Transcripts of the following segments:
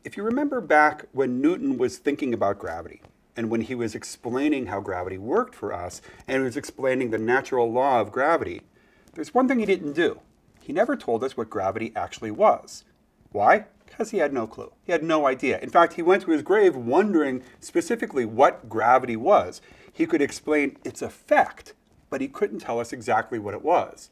If you remember back when Newton was thinking about gravity, and when he was explaining how gravity worked for us, and he was explaining the natural law of gravity, there's one thing he didn't do. He never told us what gravity actually was. Why? Because he had no clue. He had no idea. In fact, he went to his grave wondering specifically what gravity was. He could explain its effect, but he couldn't tell us exactly what it was.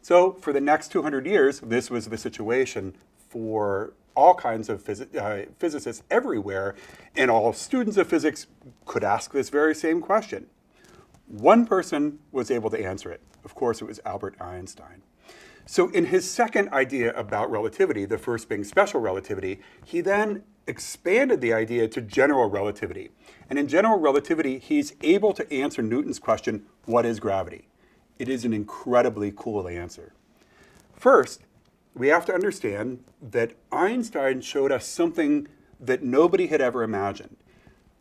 So for the next 200 years, this was the situation for all kinds of physicists everywhere, and all students of physics could ask this very same question. One person was able to answer it. Of course, it was Albert Einstein. So in his second idea about relativity, the first being special relativity, he then expanded the idea to general relativity. And in general relativity, he's able to answer Newton's question, what is gravity? It is an incredibly cool answer. First, we have to understand that Einstein showed us something that nobody had ever imagined.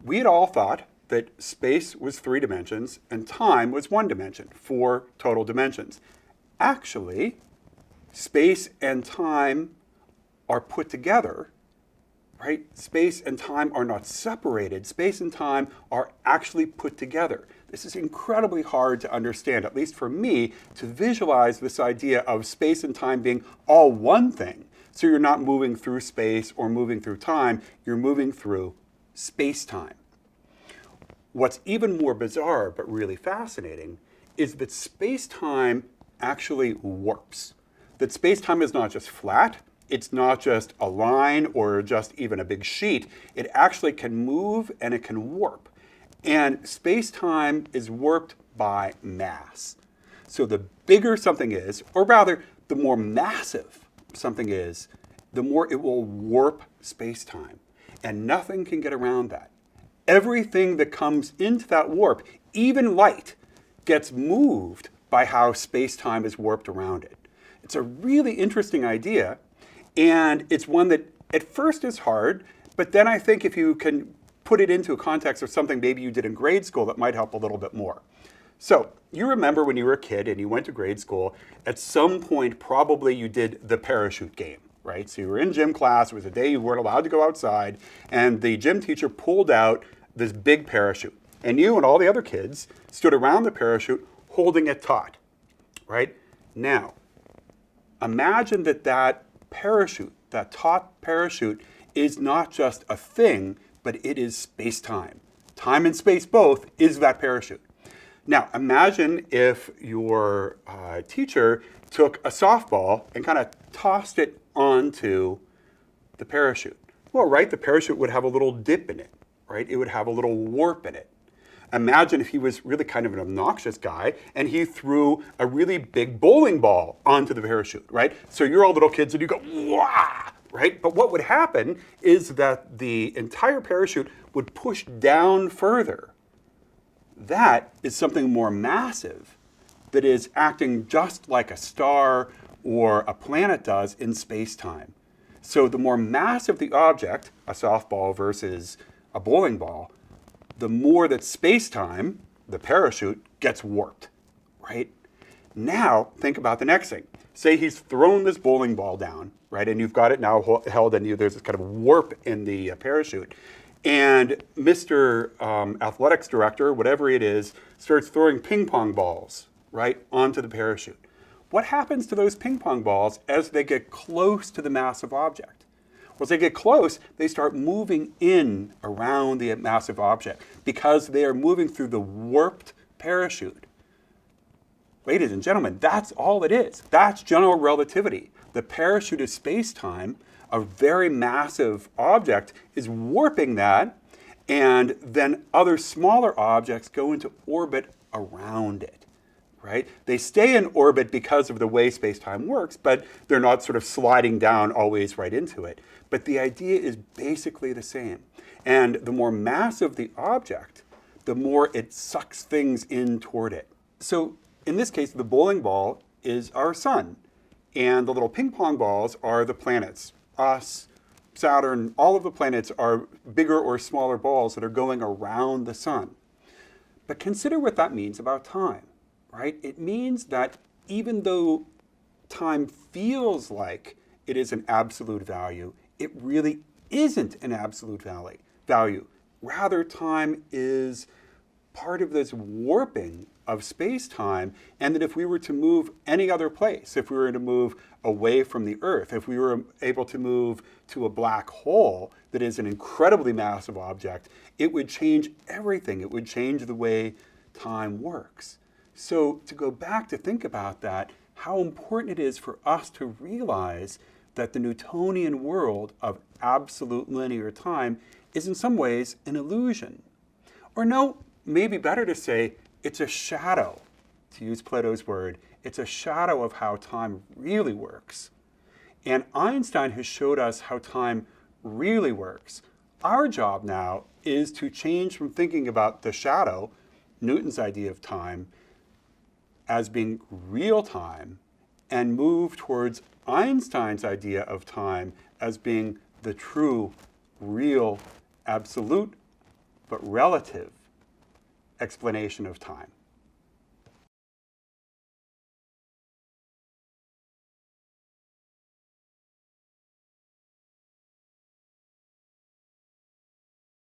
We had all thought that space was 3 dimensions and time was 1 dimension, 4 total dimensions. Actually, space and time are put together, right? Space and time are not separated. Space and time are actually put together. This is incredibly hard to understand, at least for me, to visualize this idea of space and time being all one thing. So you're not moving through space or moving through time, you're moving through space-time. What's even more bizarre, but really fascinating, is that space-time actually warps. That space-time is not just flat, it's not just a line or just even a big sheet. It actually can move and it can warp. And space-time is warped by mass. So the bigger something is, or rather, the more massive something is, the more it will warp space-time. And nothing can get around that. Everything that comes into that warp, even light, gets moved by how space-time is warped around it. It's a really interesting idea, and it's one that at first is hard, but then I think if you can put it into a context of something maybe you did in grade school, that might help a little bit more. So you remember when you were a kid and you went to grade school, at some point probably you did the parachute game, right? So you were in gym class, it was a day you weren't allowed to go outside, and the gym teacher pulled out this big parachute. And you and all the other kids stood around the parachute holding it taut, right? Now, imagine that that parachute, that taut parachute, is not just a thing, but it is space-time. Time and space both is that parachute. Now, imagine if your teacher took a softball and kind of tossed it onto the parachute. Well, right, the parachute would have a little dip in it, right? It would have a little warp in it. Imagine if he was really kind of an obnoxious guy and he threw a really big bowling ball onto the parachute, right? So you're all little kids and you go, wah, right? But what would happen is that the entire parachute would push down further. That is something more massive that is acting just like a star or a planet does in space-time. So the more massive the object, a softball versus a bowling ball, the more that space-time, the parachute, gets warped, right? Now, think about the next thing. Say he's thrown this bowling ball down, right? And you've got it now held and there's this kind of warp in the parachute. And Mr. Athletics Director, whatever it is, starts throwing ping pong balls, right, onto the parachute. What happens to those ping pong balls as they get close to the massive object? Well, as they get close, they start moving in around the massive object because they are moving through the warped parachute. Ladies and gentlemen, that's all it is. That's general relativity. The parachute is space-time. A very massive object is warping that, and then other smaller objects go into orbit around it. Right? They stay in orbit because of the way space-time works, but they're not sort of sliding down always right into it. But the idea is basically the same. And the more massive the object, the more it sucks things in toward it. So in this case, the bowling ball is our sun, and the little ping pong balls are the planets. Us, Saturn, all of the planets are bigger or smaller balls that are going around the sun. But consider what that means about time. Right? It means that even though time feels like it is an absolute value, it really isn't an absolute value. Rather, time is part of this warping of space-time, and that if we were to move any other place, if we were to move away from the Earth, if we were able to move to a black hole that is an incredibly massive object, it would change everything. It would change the way time works. So to go back to think about that, how important it is for us to realize that the Newtonian world of absolute linear time is in some ways an illusion. Or no, maybe better to say it's a shadow, to use Plato's word. It's a shadow of how time really works. And Einstein has showed us how time really works. Our job now is to change from thinking about the shadow, Newton's idea of time, as being real time, and move towards Einstein's idea of time as being the true, real, absolute, but relative explanation of time.